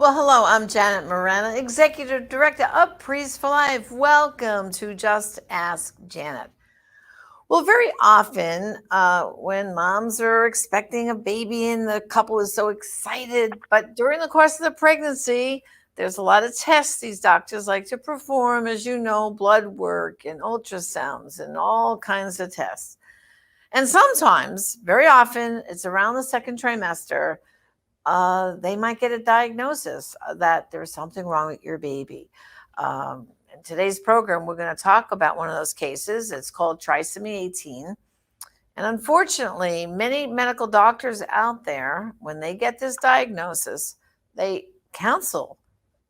Well, hello, I'm Janet Morana, Executive Director of Priest for Life. Welcome to Just Ask Janet. Well, very often when moms are expecting a baby and the couple is so excited, but during the course of the pregnancy, there's a lot of tests these doctors like to perform, as you know, blood work and ultrasounds and all kinds of tests. And sometimes, very often, it's around the second trimester they might get a diagnosis that there's something wrong with your baby. In today's program, we're going to talk about one of those cases. It's called trisomy 18. And unfortunately, many medical doctors out there, when they get this diagnosis, they counsel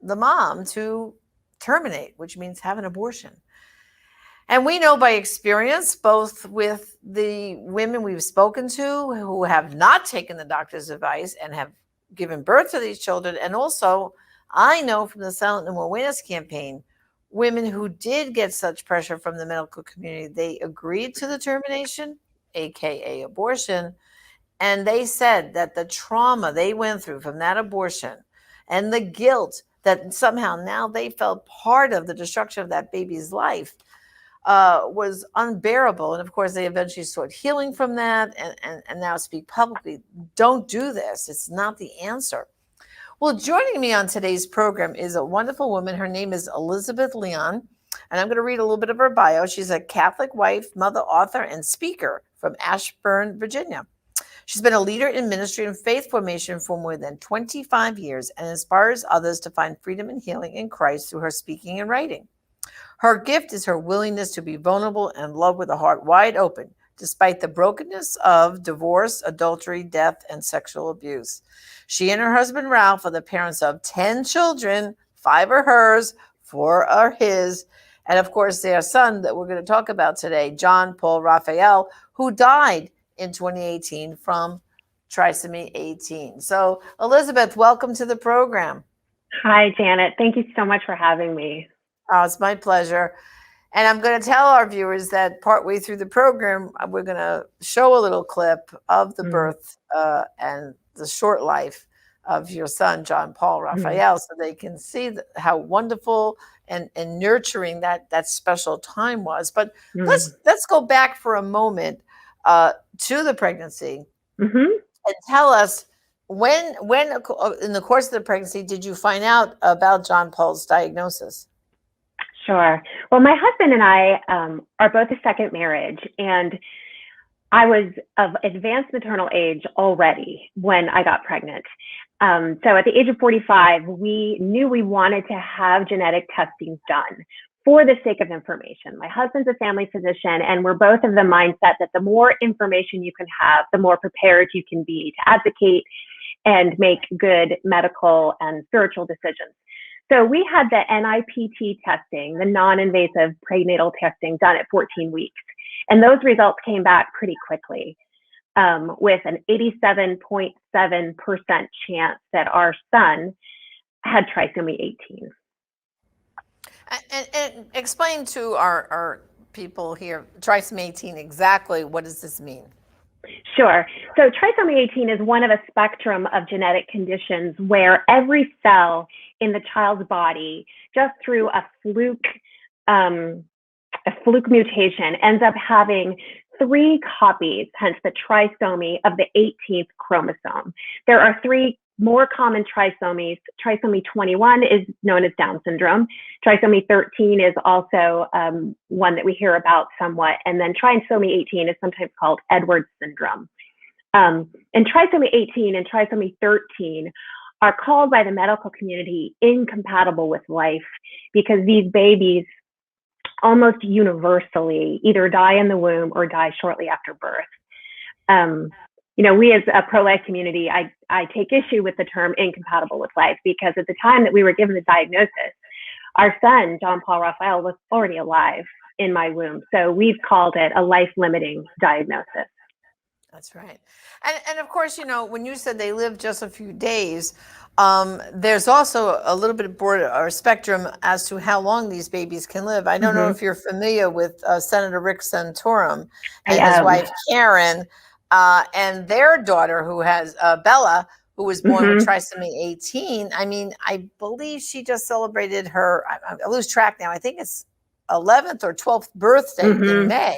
the mom to terminate, which means have an abortion. And we know by experience, both with the women we've spoken to who have not taken the doctor's advice and have given birth to these children, and also I know from the Silent No More Awareness campaign, women who did get such pressure from the medical community, they agreed to the termination, aka abortion, and they said that the trauma they went through from that abortion and the guilt that somehow now they felt part of the destruction of that baby's life was unbearable. And of course, they eventually sought healing from that and now speak publicly. Don't do this. It's not the answer. Well, joining me on today's program is a wonderful woman. Her name is Elizabeth Leon. And I'm going to read a little bit of her bio. She's a Catholic wife, mother, author, and speaker from Ashburn, Virginia. She's been a leader in ministry and faith formation for more than 25 years and inspires others to find freedom and healing in Christ through her speaking and writing. Her gift is her willingness to be vulnerable and love with a heart wide open, despite the brokenness of divorce, adultery, death, and sexual abuse. She and her husband, Ralph, are the parents of 10 children. 5 are hers, 4 are his. And of course, their son that we're going to talk about today, John Paul Raphael, who died in 2018 from trisomy 18. So, Elizabeth, welcome to the program. Hi, Janet. Thank you so much for having me. Oh, it's my pleasure. And I'm going to tell our viewers that partway through the program, we're going to show a little clip of the birth and the short life of your son, John Paul Raphael, so they can see how wonderful and nurturing that special time was. But let's go back for a moment to the pregnancy and tell us when in the course of the pregnancy did you find out about John Paul's diagnosis? Sure. Well, my husband and I are both a second marriage, and I was of advanced maternal age already when I got pregnant. So at the age of 45, we knew we wanted to have genetic testing done for the sake of information. My husband's a family physician, and we're both of the mindset that the more information you can have, the more prepared you can be to advocate and make good medical and spiritual decisions. So we had the NIPT testing, the non-invasive prenatal testing, done at 14 weeks. And those results came back pretty quickly with an 87.7% chance that our son had trisomy 18. And explain to our people here, trisomy 18, exactly what does this mean? Sure. So trisomy 18 is one of a spectrum of genetic conditions where every cell in the child's body, just through a fluke mutation, ends up having 3 copies, hence the trisomy of the 18th chromosome. There are 3 more common trisomies. Trisomy 21 is known as Down syndrome. Trisomy 13 is also one that we hear about somewhat. And then trisomy 18 is sometimes called Edwards syndrome. And trisomy 18 and trisomy 13 are called by the medical community incompatible with life because these babies almost universally either die in the womb or die shortly after birth. We as a pro-life community, I take issue with the term incompatible with life because at the time that we were given the diagnosis, our son, John Paul Raphael, was already alive in my womb. So we've called it a life-limiting diagnosis. That's right. And of course, when you said they lived just a few days, there's also a little bit of broader spectrum as to how long these babies can live. I don't know if you're familiar with Senator Rick Santorum and his wife, Karen, and their daughter, who has Bella, who was born with trisomy 18. I mean, I believe she just celebrated her, I lose track now, I think it's 11th or 12th birthday in May.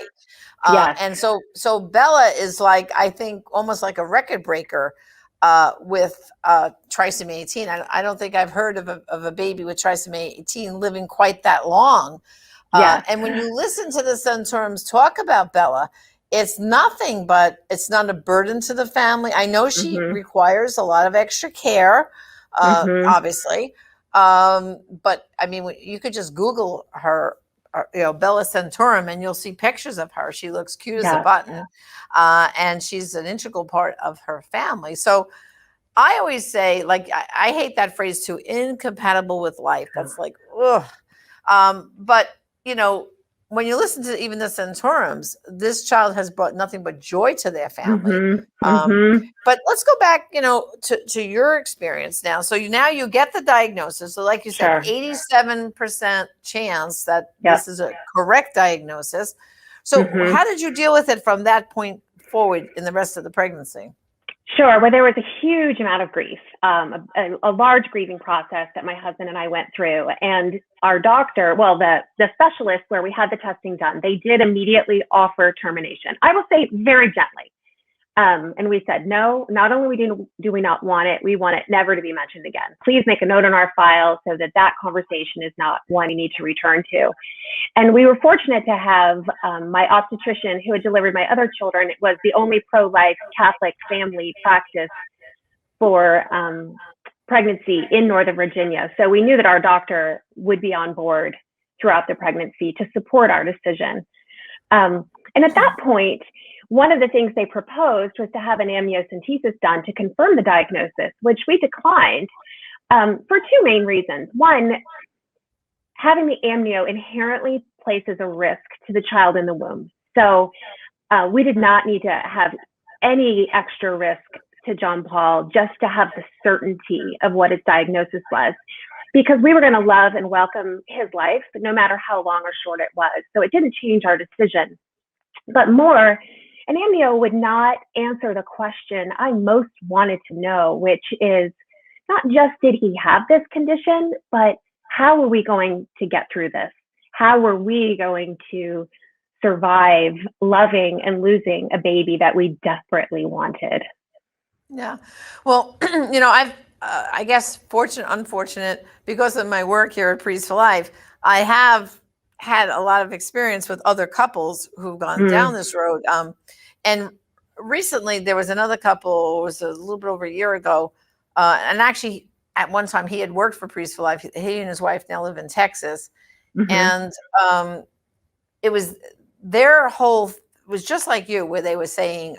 Yes. And so Bella is like, I think almost like a record breaker with trisomy 18. I don't think I've heard of a baby with trisomy 18 living quite that long. Yes. And when you listen to the Centurions talk about Bella, it's nothing but it's not a burden to the family. I know she requires a lot of extra care, obviously. But I mean, you could just Google her, Bella Centurion, and you'll see pictures of her. She looks cute as a button, and she's an integral part of her family. So I always say, like, I hate that phrase too, incompatible with life. That's like, ugh. But when you listen to even the Centurions, this child has brought nothing but joy to their family. But let's go back, to your experience now. So now you get the diagnosis. So like you said, 87% chance that this is a correct diagnosis. So how did you deal with it from that point forward in the rest of the pregnancy? Sure. Well, there was a huge amount of grief, a large grieving process that my husband and I went through. And our doctor, well, the specialist where we had the testing done, they did immediately offer termination. I will say very gently. And we said, no, not only do we not want it, we want it never to be mentioned again. Please make a note on our file so that conversation is not one you need to return to. And we were fortunate to have my obstetrician who had delivered my other children. It was the only pro-life Catholic family practice for pregnancy in Northern Virginia. So we knew that our doctor would be on board throughout the pregnancy to support our decision. And at that point, one of the things they proposed was to have an amniocentesis done to confirm the diagnosis, which we declined for two main reasons. One, having the amnio inherently places a risk to the child in the womb. So we did not need to have any extra risk to John Paul just to have the certainty of what his diagnosis was, because we were going to love and welcome his life, no matter how long or short it was. So it didn't change our decision. But more, an amnio would not answer the question I most wanted to know, which is not just did he have this condition, but how are we going to get through this? How are we going to survive loving and losing a baby that we desperately wanted? Yeah. Well, I guess fortunate, unfortunate, because of my work here at Priests for Life, I have had a lot of experience with other couples who've gone down this road. And recently there was another couple, it was a little bit over a year ago. And actually at one time he had worked for Priests for Life. He and his wife now live in Texas. And it was their whole, was just like you, where they were saying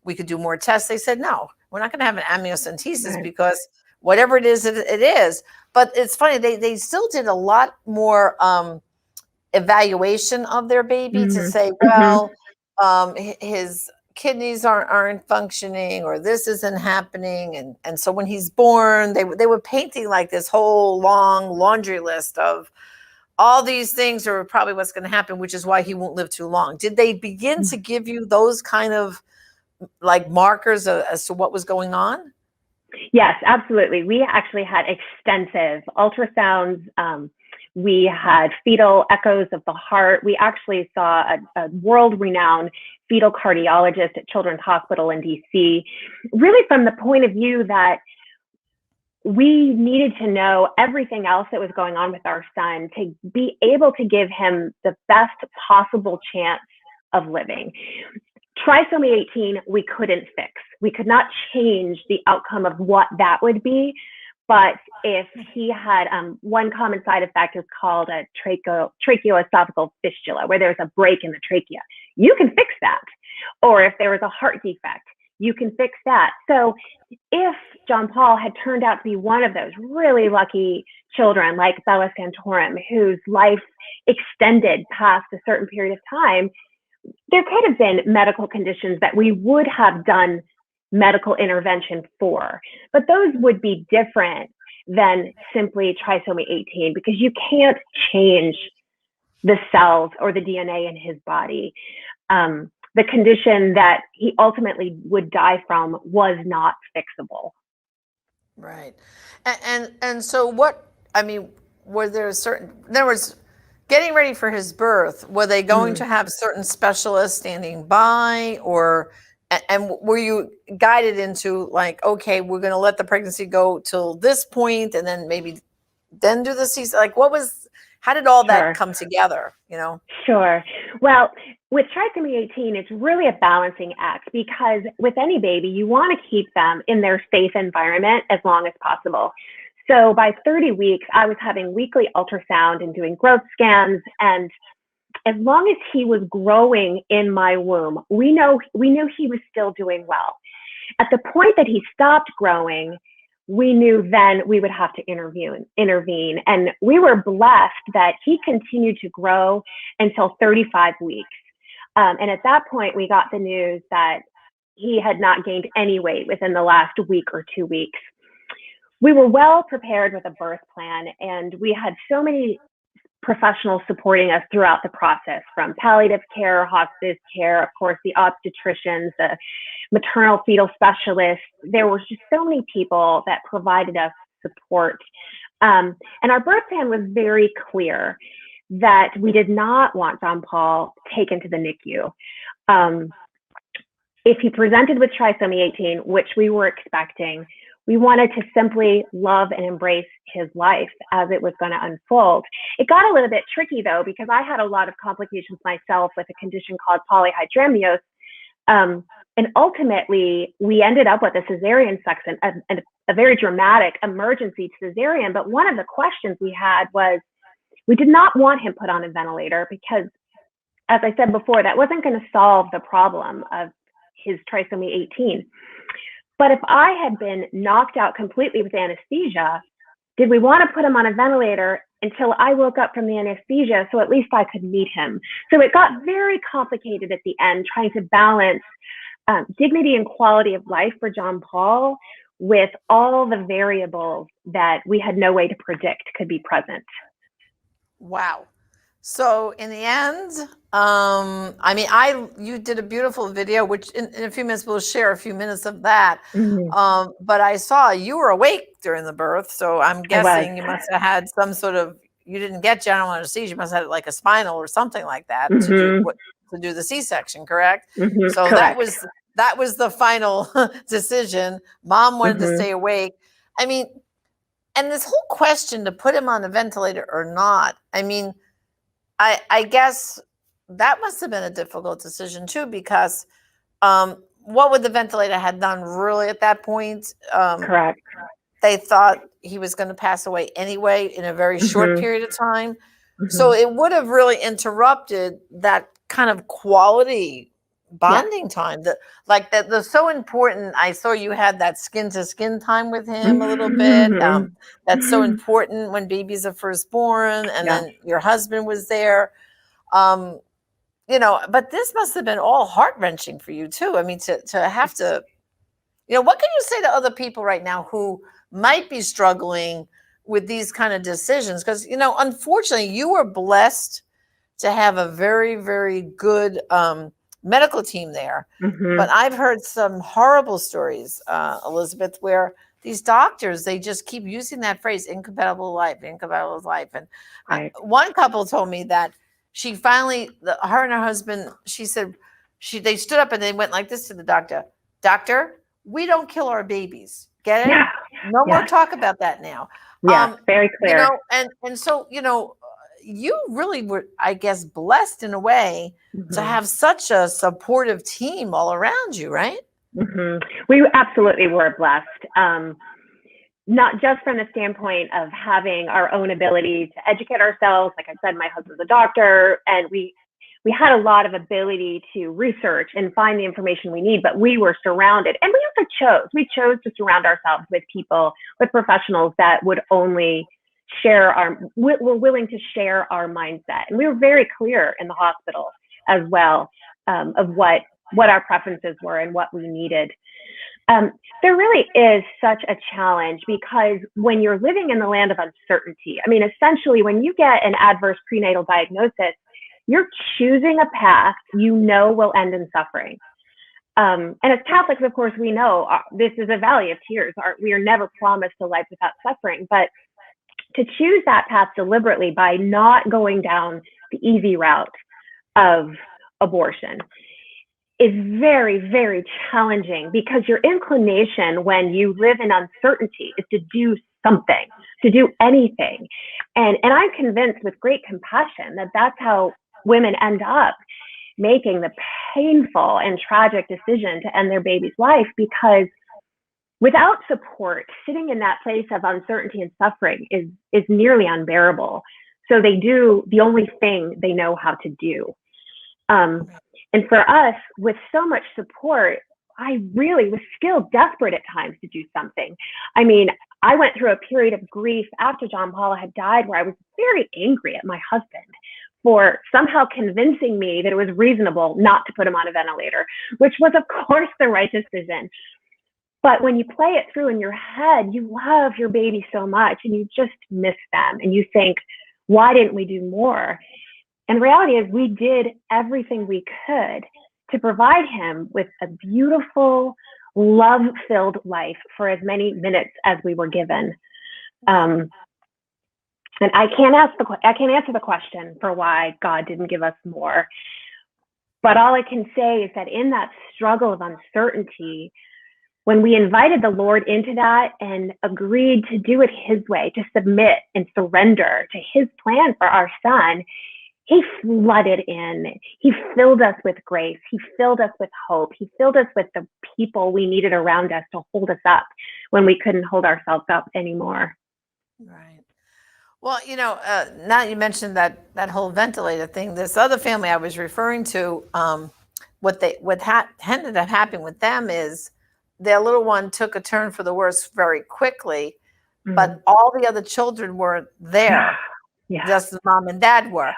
we could do more tests. They said, no, we're not going to have an amniocentesis because whatever it is, it is. But it's funny, they still did a lot more evaluation of their baby to say, well, his kidneys aren't functioning, or this isn't happening. And so when he's born, they were painting like this whole long laundry list of all these things are probably what's going to happen, which is why he won't live too long. Did they begin to give you those kind of like markers as to what was going on? Yes, absolutely. We actually had extensive ultrasounds. We had fetal echoes of the heart. We actually saw a world-renowned fetal cardiologist at Children's Hospital in DC, really from the point of view that we needed to know everything else that was going on with our son to be able to give him the best possible chance of living. Trisomy 18, we couldn't fix. We could not change the outcome of what that would be. But if he had one common side effect is called a tracheoesophageal fistula, where there's a break in the trachea, you can fix that. Or if there was a heart defect, you can fix that. So if John Paul had turned out to be one of those really lucky children like Bella Santorum, whose life extended past a certain period of time, there could have been medical conditions that we would have done medical intervention for, but those would be different than simply trisomy 18, because you can't change the cells or the DNA in his body. The condition that he ultimately would die from was not fixable. Right. And so what, I mean, were there certain, in other words, getting ready for his birth, were they going Mm. to have certain specialists standing by, or, and were you guided into like, okay, we're going to let the pregnancy go till this point and then maybe then do the C, like what was, how did all that Sure. come together, you know? Sure. Well, with trisomy 18, it's really a balancing act because with any baby, you want to keep them in their safe environment as long as possible. So by 30 weeks, I was having weekly ultrasound and doing growth scans. And as long as he was growing in my womb, we knew he was still doing well. At the point that he stopped growing, we knew then we would have to intervene. And we were blessed that he continued to grow until 35 weeks. And at that point, we got the news that he had not gained any weight within the last week or 2 weeks. We were well prepared with a birth plan, and we had so many professionals supporting us throughout the process, from palliative care, hospice care, of course, the obstetricians, the maternal fetal specialists. There were just so many people that provided us support. And our birth plan was very clear that we did not want John Paul taken to the NICU. If he presented with trisomy 18, which we were expecting, we wanted to simply love and embrace his life as it was going to unfold. It got a little bit tricky, though, because I had a lot of complications myself with a condition called polyhydramnios. And ultimately, we ended up with a cesarean section, a very dramatic emergency cesarean. But one of the questions we had was, we did not want him put on a ventilator because, as I said before, that wasn't going to solve the problem of his trisomy 18. But if I had been knocked out completely with anesthesia, did we want to put him on a ventilator until I woke up from the anesthesia so at least I could meet him? So it got very complicated at the end, trying to balance dignity and quality of life for John Paul with all the variables that we had no way to predict could be present. Wow. So in the end, you did a beautiful video, which in a few minutes we'll share a few minutes of that. Mm-hmm. But I saw you were awake during the birth, so I'm guessing you must have had some sort of. You didn't get general anesthesia; you must have had like a spinal or something like that Mm-hmm. to do the C-section, correct? Mm-hmm. So Correct. that was the final decision. Mom wanted to Mm-hmm. stay awake. I mean, and this whole question to put him on a ventilator or not. I mean. I guess that must have been a difficult decision too, because what would the ventilator have done really at that point? Correct. They thought he was going to pass away anyway in a very short Mm-hmm. period of time. Mm-hmm. So it would have really interrupted that kind of quality bonding time that's so important. I saw you had that skin to skin time with him a little bit. Mm-hmm. That's so important when babies are first born, and Yeah. then your husband was there. But this must have been all heart-wrenching for you too. I mean, to have to, what can you say to other people right now who might be struggling with these kind of decisions? Because, unfortunately, you were blessed to have a very, very good medical team there. Mm-hmm. But I've heard some horrible stories, Elizabeth, where these doctors, they just keep using that phrase, incompatible life. And Right. one couple told me that she finally, her and her husband, she said, they stood up and they went like this to the doctor. Doctor, we don't kill our babies. Get it? Yeah. No more Yeah. talk about that now. Yeah. Very clear. And so, you really were, I guess, blessed in a way Mm-hmm. to have such a supportive team all around you, right? Mm-hmm. We absolutely were blessed. Not just from the standpoint of having our own ability to educate ourselves. Like I said, my husband's a doctor, and we had a lot of ability to research and find the information we need, but we were surrounded, and we chose to surround ourselves with people, with professionals that would only were willing to share our mindset. And we were very clear in the hospital as well of what our preferences were and what we needed. There really is such a challenge because when you're living in the land of uncertainty, I mean, essentially, when you get an adverse prenatal diagnosis, you're choosing a path you know will end in suffering. And as Catholics, of course, we know this is a valley of tears. We are never promised a life without suffering. But to choose that path deliberately by not going down the easy route of abortion is very, very challenging, because your inclination when you live in uncertainty is to do something, to do anything. And I'm convinced with great compassion that that's how women end up making the painful and tragic decision to end their baby's life, because without support, sitting in that place of uncertainty and suffering is nearly unbearable. So they do the only thing they know how to do. And for us, with so much support, I really was still desperate at times to do something. I mean, I went through a period of grief after John Paul had died where I was very angry at my husband for somehow convincing me that it was reasonable not to put him on a ventilator, which was, of course, the right decision. But when you play it through in your head, you love your baby so much and you just miss them. And you think, why didn't we do more? And the reality is we did everything we could to provide him with a beautiful, love-filled life for as many minutes as we were given. And I can't answer the question for why God didn't give us more. But all I can say is that in that struggle of uncertainty, when we invited the Lord into that and agreed to do it his way, to submit and surrender to his plan for our son, he flooded in. He filled us with grace. He filled us with hope. He filled us with the people we needed around us to hold us up when we couldn't hold ourselves up anymore. Right. Well, now you mentioned that whole ventilator thing, this other family I was referring to, what ended up happening with them is their little one took a turn for the worse very quickly, but all the other children weren't there. Yeah. Just the mom and dad were.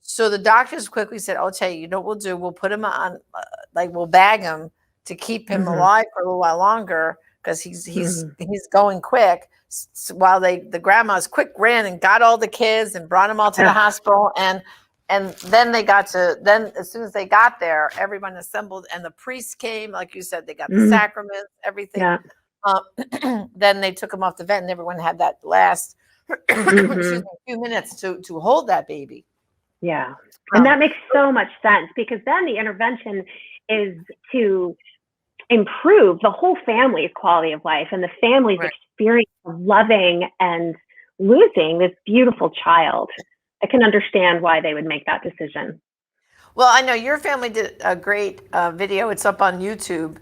So the doctors quickly said, "I'll tell you, you know what we'll do? We'll put him on, we'll bag him to keep him alive for a little while longer, because he's going quick." So while the grandmas quick ran and got all the kids and brought them all to the hospital, and then as soon as they got there, everyone assembled and the priest came, like you said, they got the sacraments, everything. Yeah. Then they took him off the vent, and everyone had that last excuse me, few minutes to hold that baby. Yeah. And that makes so much sense, because then the intervention is to improve the whole family's quality of life and the family's experience of loving and losing this beautiful child. I can understand why they would make that decision. Well, I know your family did a great video. It's up on YouTube.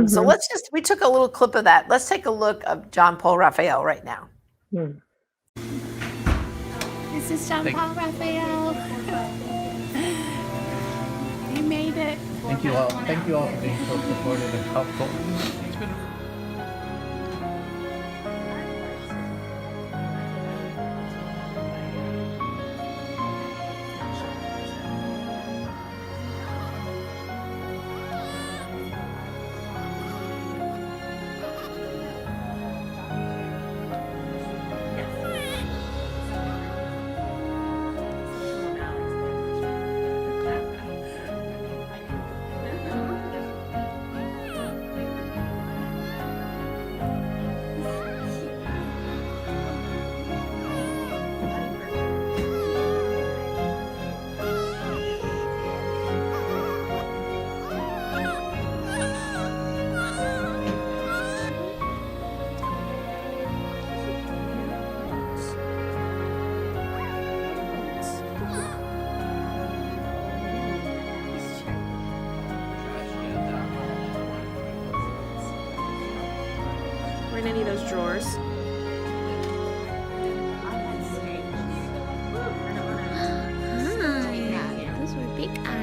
So we took a little clip of that. Let's take a look of John Paul Raphael right now. This is John Paul Raphael. You made it. Thank you all. Thank you all for being so supportive and helpful. It's been We're in any of those drawers. Those were big eyes.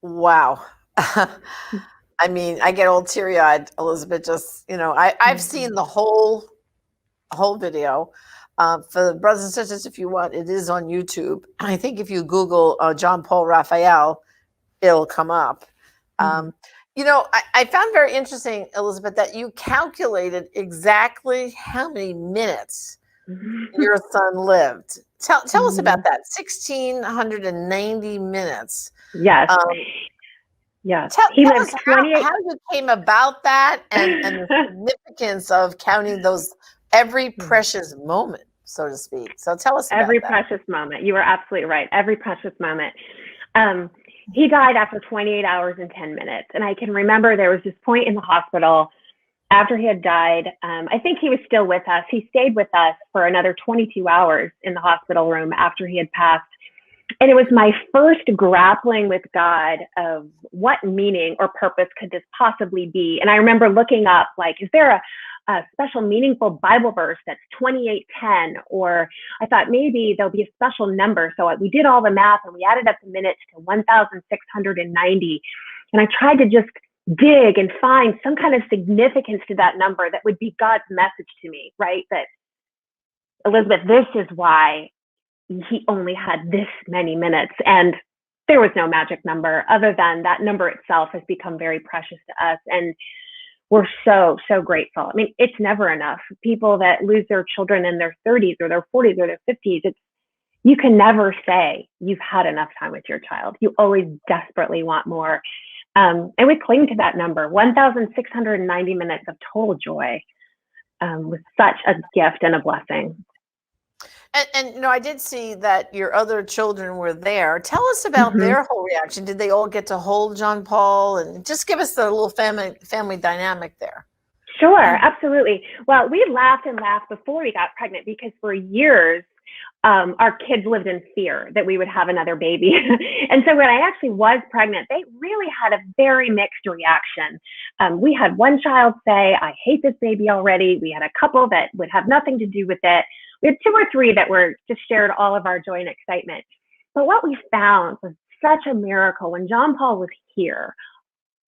Wow. I mean, I get all teary-eyed, Elizabeth. Just I've seen the whole video. For the brothers and sisters, if you want, it is on YouTube. I think if you Google John Paul Raphael, it'll come up. Mhm. Um, I found very interesting, Elizabeth, that you calculated exactly how many minutes your son lived. Tell us about Mhm. that. 1,690 minutes. Yes, Um, yes. He tell lived us 28. how you came about that and the significance of counting those every precious moment, so to speak. So tell us about Every that. precious moment. You are absolutely right. Every precious moment. Um, he died after 28 hours and 10 minutes. And I can remember there was this point in the hospital after he had died. I think he was still with us. He stayed with us for another 22 hours in the hospital room after he had passed. And it was my first grappling with God of what meaning or purpose could this possibly be. And I remember looking up, like, is there a special meaningful Bible verse that's 28:10? Or I thought maybe there'll be a special number. So we did all the math and we added up the minutes to 1,690. And I tried to just dig and find some kind of significance to that number that would be God's message to me, right? That, Elizabeth, this is why he only had this many minutes. And there was no magic number other than that number itself has become very precious to us. And we're so, so grateful. I mean, it's never enough. People that lose their children in their 30s or their 40s or their 50s, you can never say you've had enough time with your child. You always desperately want more. And we cling to that number. 1,690 minutes of total joy was such a gift and a blessing. And I did see that your other children were there. Tell us about Mm-hmm. their whole reaction. Did they all get to hold John Paul? And just give us the little family dynamic there. Sure, absolutely. Well, we laughed and laughed before we got pregnant because for years, our kids lived in fear that we would have another baby. And so when I actually was pregnant, they really had a very mixed reaction. We had one child say, I hate this baby already. We had a couple that would have nothing to do with it. We had two or three that were just shared all of our joy and excitement. But what we found was such a miracle. When John Paul was here,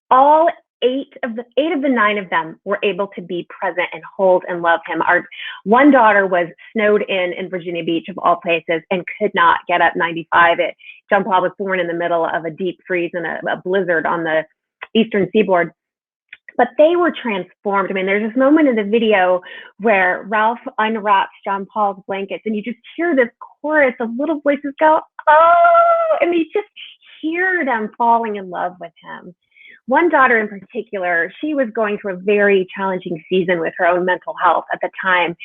all eight of the nine of them were able to be present and hold and love him. Our one daughter was snowed in Virginia Beach, of all places, and could not get up 95. John Paul was born in the middle of a deep freeze and a blizzard on the eastern seaboard. But they were transformed. I mean, there's this moment in the video where Ralph unwraps John Paul's blankets, and you just hear this chorus of little voices go, oh, and you just hear them falling in love with him. One daughter in particular, she was going through a very challenging season with her own mental health at the time.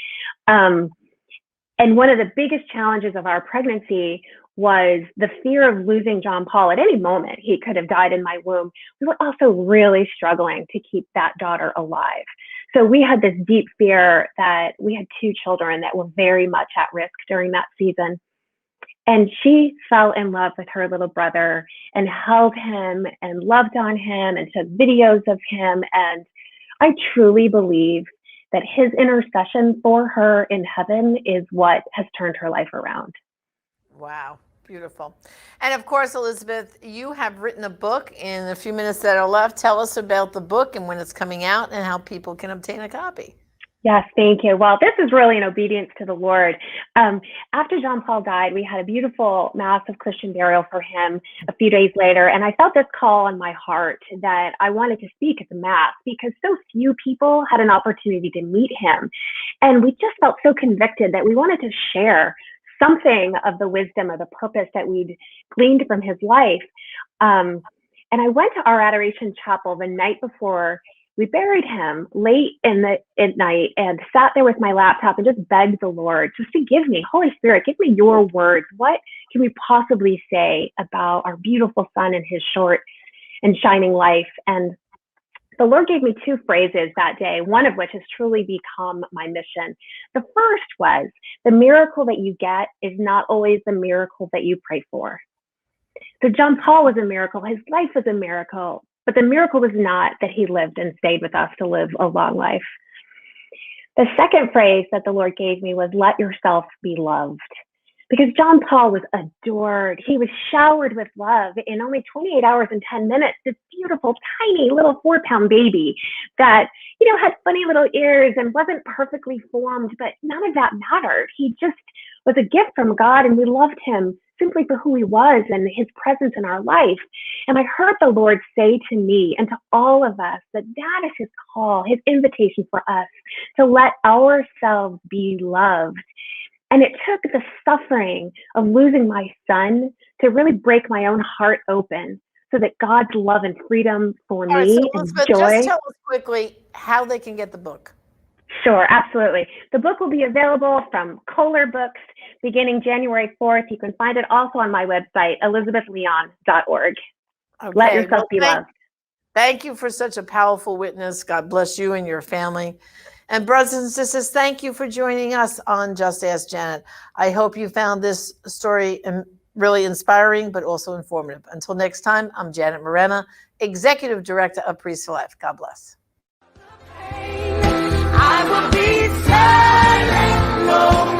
And one of the biggest challenges of our pregnancy was the fear of losing John Paul at any moment. He could have died in my womb. We were also really struggling to keep that daughter alive. So we had this deep fear that we had two children that were very much at risk during that season. And she fell in love with her little brother and held him and loved on him and took videos of him. And I truly believe that his intercession for her in heaven is what has turned her life around. Wow, beautiful. And of course, Elizabeth, you have written a book. In a few minutes that are left, tell us about the book and when it's coming out and how people can obtain a copy. Yes, thank you. Well, this is really an obedience to the Lord. After John Paul died, we had a beautiful mass of Christian burial for him a few days later. And I felt this call on my heart that I wanted to speak at the mass because so few people had an opportunity to meet him. And we just felt so convicted that we wanted to share something of the wisdom or the purpose that we'd gleaned from his life. And I went to our adoration chapel the night before we buried him late at night and sat there with my laptop and just begged the Lord just to give me, Holy Spirit, give me your words. What can we possibly say about our beautiful son and his short and shining life? And the Lord gave me two phrases that day, one of which has truly become my mission. The first was, the miracle that you get is not always the miracle that you pray for. So John Paul was a miracle. His life was a miracle. But the miracle was not that he lived and stayed with us to live a long life. The second phrase that the Lord gave me was, let yourself be loved. because John Paul was adored. He was showered with love in only 28 hours and 10 minutes. This beautiful, tiny little 4-pound baby that, had funny little ears and wasn't perfectly formed, but none of that mattered. He just was a gift from God, and we loved him simply for who he was and his presence in our life. And I heard the Lord say to me and to all of us that is his call, his invitation for us to let ourselves be loved. And it took the suffering of losing my son to really break my own heart open so that God's love and freedom for All right, me so and Elizabeth, joy. just tell us quickly how they can get the book. Sure, absolutely. The book will be available from Kohler Books beginning January 4th. You can find it also on my website, elizabethleon.org. Okay. Let yourself be loved. Thank you for such a powerful witness. God bless you and your family. And brothers and sisters, thank you for joining us on Just Ask Janet. I hope you found this story really inspiring, but also informative. Until next time, I'm Janet Morena, Executive Director of Priests for Life. God bless. I will be silent, no